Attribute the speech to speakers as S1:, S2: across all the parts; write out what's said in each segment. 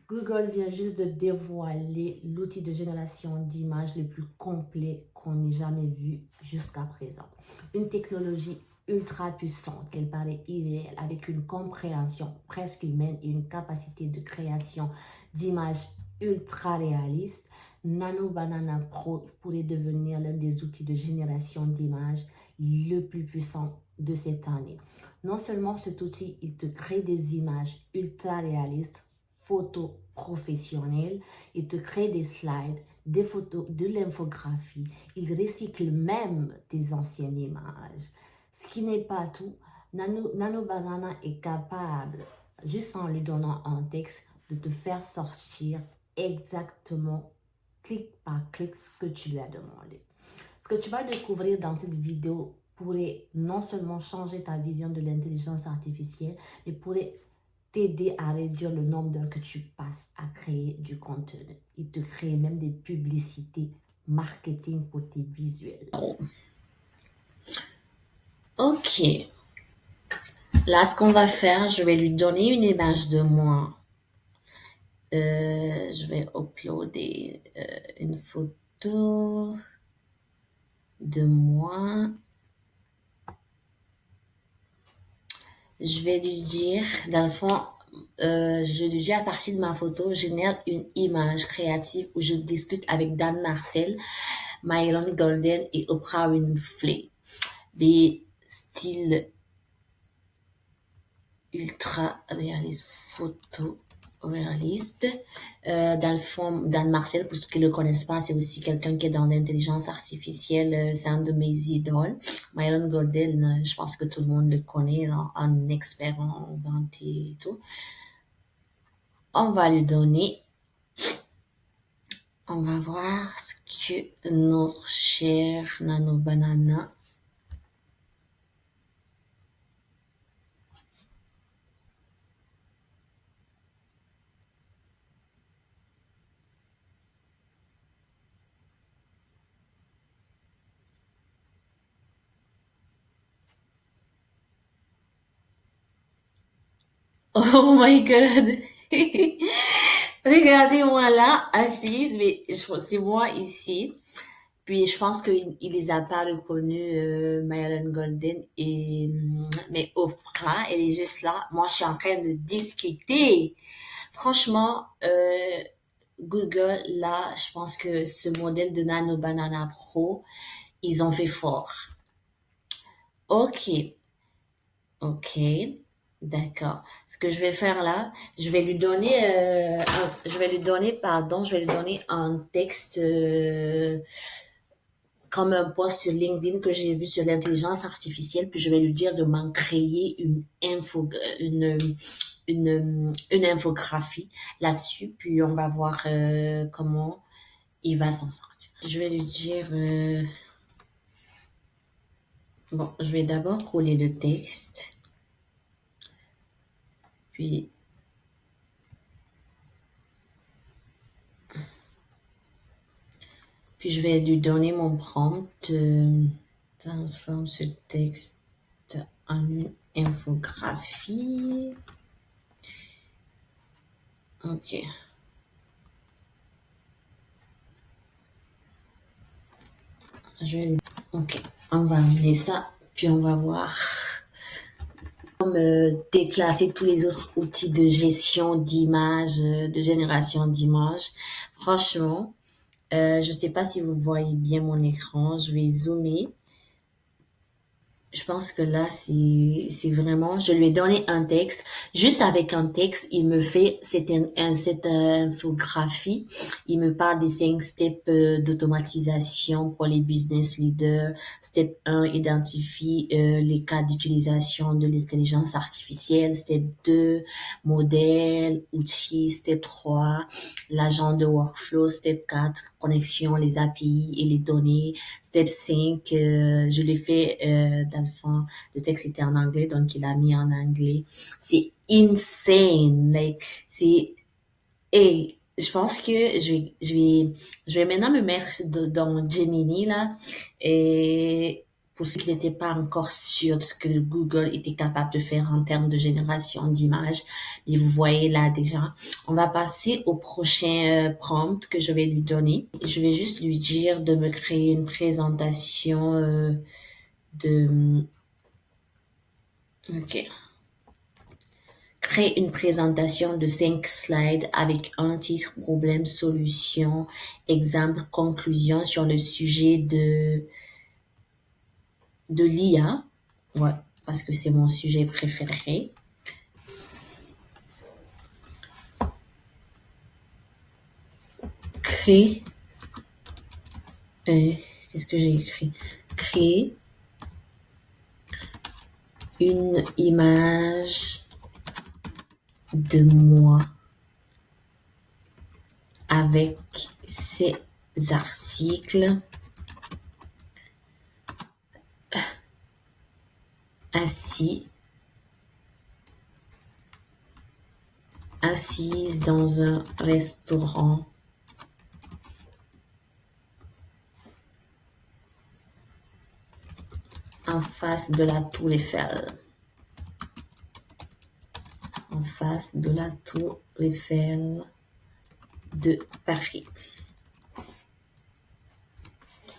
S1: Google vient juste de dévoiler l'outil de génération d'images le plus complet qu'on ait jamais vu jusqu'à présent. Une technologie ultra puissante qu'elle paraît irréelle avec une compréhension presque humaine et une capacité de création d'images ultra réalistes. Nano Banana Pro pourrait devenir l'un des outils de génération d'images le plus puissant de cette année. Non seulement cet outil, il te crée des images ultra réalistes, photos professionnelles, il te crée des slides, des photos, de l'infographie, il recycle même tes anciennes images. Ce qui n'est pas tout, Nano Banana est capable, juste en lui donnant un texte, de te faire sortir exactement clic par clic ce que tu lui as demandé. Ce que tu vas découvrir dans cette vidéo pourrait non seulement changer ta vision de l'intelligence artificielle, mais pourrait t'aider à réduire le nombre d'heures que tu passes à créer du contenu. Il te crée même des publicités marketing pour tes visuels.
S2: Ok. Là, ce qu'on va faire, je vais lui donner une image de moi. Je vais uploader une photo de moi. Je vais lui dire, dans le fond, je lui dis à partir de ma photo, génère une image créative où je discute avec Dan Marcel, Myron Golden et Oprah Winfrey. Des styles ultra réalistes, photo réaliste. Dans le fond, Dan Marcel, pour ceux qui ne le connaissent pas, c'est aussi quelqu'un qui est dans l'intelligence artificielle. C'est un de mes idoles. Myron Golden, je pense que tout le monde le connaît, hein, un expert en vente et tout. On va lui donner. On va voir ce que notre cher Nano Banana Oh my god! Regardez-moi là, assise, mais c'est moi ici. Puis je pense qu'il les a pas reconnus, Myron Golden mais Oprah, elle est juste là. Moi, je suis en train de discuter. Franchement, Google, là, je pense que ce modèle de Nano Banana Pro, ils ont fait fort. Ok, ok. D'accord. Ce que je vais faire là, je vais lui donner, je vais lui donner un texte comme un post sur LinkedIn que j'ai vu sur l'intelligence artificielle, puis je vais lui dire de m'en créer une infographie là-dessus, puis on va voir comment il va s'en sortir. Je vais lui dire, bon, je vais d'abord coller le texte, puis je vais lui donner mon prompt, transforme ce texte en une infographie. Ok. Ok, on va amener ça, puis on va voir. Comme déclasser tous les autres outils de gestion d'images, de génération d'images. Franchement, je sais pas si vous voyez bien mon écran. Je vais zoomer. Je pense que là, c'est vraiment, je lui ai donné un texte. Juste avec un texte, il me fait cette infographie. Il me parle des 5 steps d'automatisation pour les business leaders. Step 1, identifie les cas d'utilisation de l'intelligence artificielle. Step 2, modèle, outils. Step 3, l'agent de workflow. Step 4, connexion, les API et les données. Step 5, je l'ai fait dans le fond, le texte était en anglais, donc il a mis en anglais. C'est insane, like, je pense que je vais maintenant me mettre dans Gemini, là, et pour ceux qui n'étaient pas encore sûrs de ce que Google était capable de faire en termes de génération d'images. Et vous voyez là déjà. On va passer au prochain prompt que je vais lui donner. Je vais juste lui dire de me créer une présentation de... Ok. Crée une présentation de 5 slides avec un titre, problème, solution, exemple, conclusion sur le sujet de l'IA. Ouais, parce que c'est mon sujet préféré. Crée, qu'est-ce que j'ai écrit? Créer une image de moi avec ces articles assise dans un restaurant en face de la Tour Eiffel. En face de la Tour Eiffel de Paris.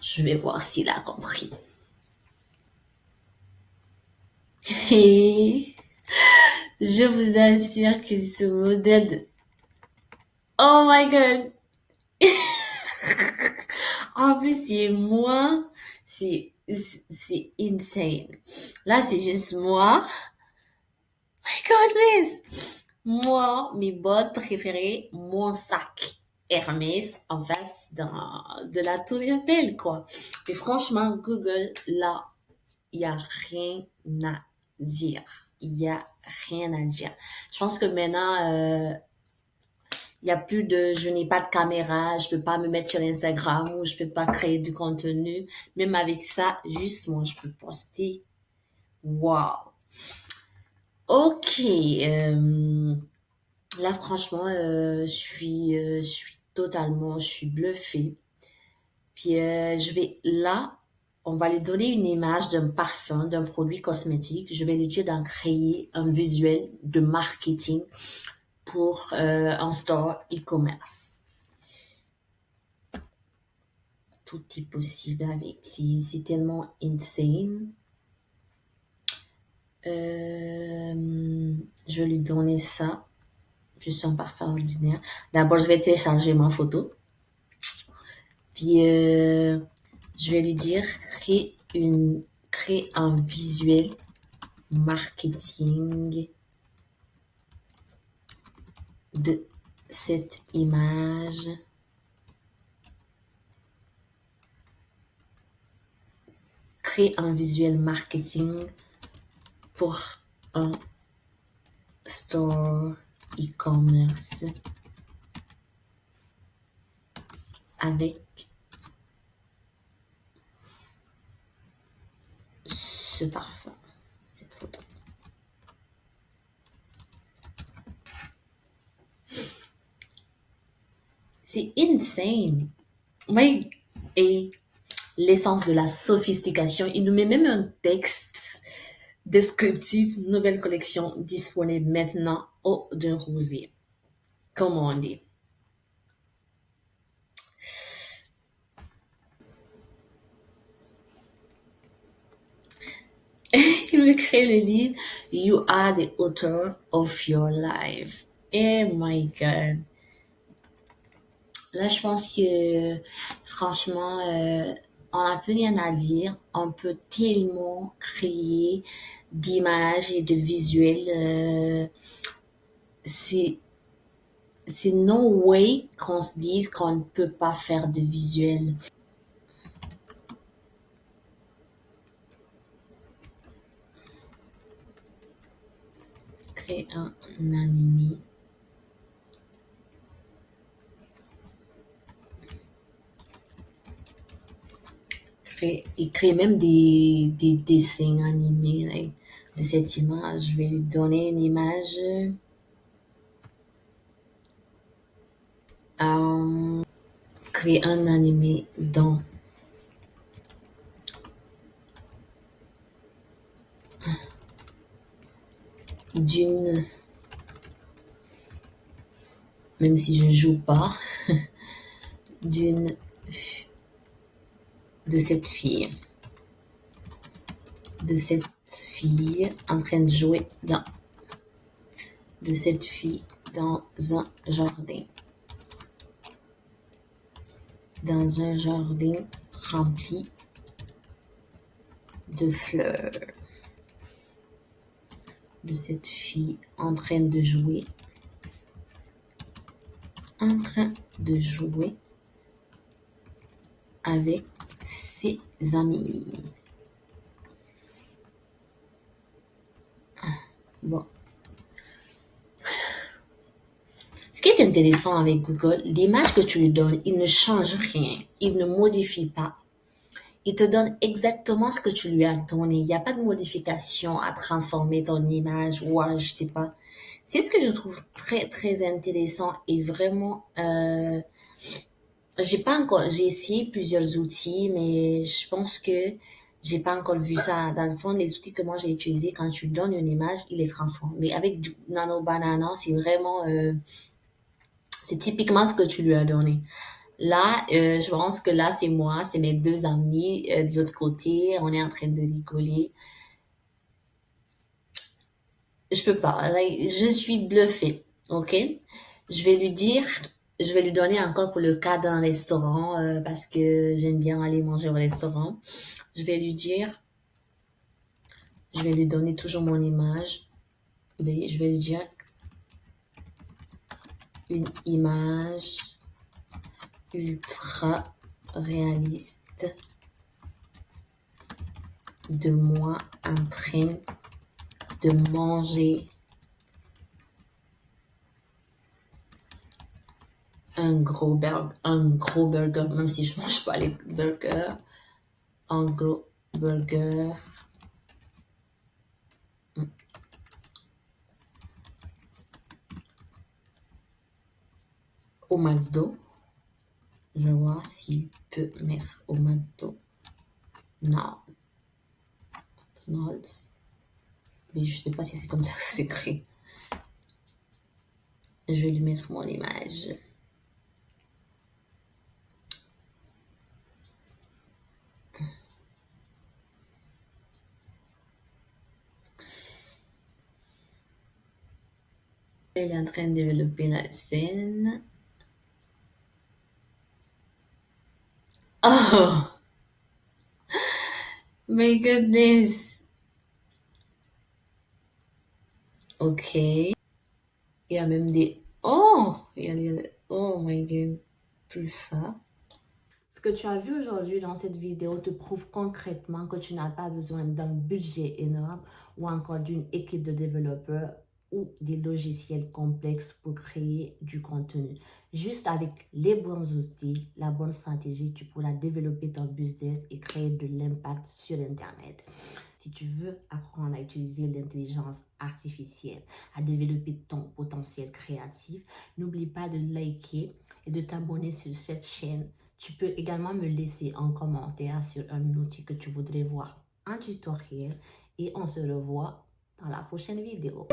S2: Je vais voir s'il a compris. Et je vous assure que ce modèle de... Oh my god! En plus, c'est moi. C'est insane. Là, c'est juste moi. My goodness! Moi, mes bottes préférées, mon sac Hermès en face de la Tour Eiffel, quoi. Mais franchement, Google, là, il y a rien à dire. Il y a rien à dire. Je pense que maintenant, il y a plus de je n'ai pas de caméra, je peux pas me mettre sur Instagram ou je peux pas créer du contenu. Même avec ça, juste moi, je peux poster. Wow. Ok. Là, franchement, je suis bluffée. Puis on va lui donner une image d'un parfum, d'un produit cosmétique. Je vais lui dire d'en créer un visuel de marketing pour un store e-commerce. Tout est possible avec. C'est tellement insane. Je vais lui donner ça. Juste un parfum ordinaire. D'abord, je vais télécharger ma photo. Puis, je vais lui dire crée un visuel marketing de cette image. Crée un visuel marketing pour un store e-commerce avec ce parfum, cette photo. C'est insane. Oui, et l'essence de la sophistication, il nous met même un texte descriptif, nouvelle collection disponible maintenant au d'un rosier. Comme on dit. Il me crée le livre You are the author of your life. Oh my god. Là, je pense que franchement, on n'a plus rien à dire. On peut tellement créer d'images et de visuels. C'est no way qu'on se dise qu'on ne peut pas faire de visuels. Créer un animé. Il crée même des dessins animés like, de cette image. Je vais lui donner une image. Créer un animé dans d'une, même si je joue pas, d'une, de cette fille en train de jouer de cette fille dans un jardin rempli de fleurs, de cette fille en train de jouer avec ses amis. Bon. Ce qui est intéressant avec Google, l'image que tu lui donnes, il ne change rien, il ne modifie pas. Il te donne exactement ce que tu lui as donné. Il n'y a pas de modification à transformer ton image ou à, je sais pas. C'est ce que je trouve très, très intéressant et vraiment, j'ai essayé plusieurs outils, mais je pense que j'ai pas encore vu ça. Dans le fond, les outils que moi j'ai utilisés, quand tu donnes une image, il les transforme. Mais avec du Nano Banana, c'est vraiment, c'est typiquement ce que tu lui as donné. Là, je pense que là, c'est moi, c'est mes deux amis de l'autre côté. On est en train de rigoler. Je peux pas. Je suis bluffée, ok? Je vais lui dire, je vais lui donner encore pour le cas d'un restaurant parce que j'aime bien aller manger au restaurant. Je vais lui dire, je vais lui donner toujours mon image. Mais je vais lui dire une image ultra réaliste de moi en train de manger un gros burger, même si je mange pas les burgers, un gros burger au McDo. Je vais voir s'il peut mettre au McDo. Non. McDonald's. Mais je sais pas si c'est comme ça que c'est écrit. Je vais lui mettre mon image. Elle est en train de développer la scène. Oh! My goodness! Ok. Il y a même des... Oh! Il y a des... Oh my god! Tout ça. Ce que tu as vu aujourd'hui dans cette vidéo te prouve concrètement que tu n'as pas besoin d'un budget énorme ou encore d'une équipe de développeurs ou des logiciels complexes pour créer du contenu. Juste avec les bons outils, la bonne stratégie, tu pourras développer ton business et créer de l'impact sur Internet. Si tu veux apprendre à utiliser l'intelligence artificielle, à développer ton potentiel créatif, n'oublie pas de liker et de t'abonner sur cette chaîne. Tu peux également me laisser un commentaire sur un outil que tu voudrais voir en tutoriel et on se revoit dans la prochaine vidéo.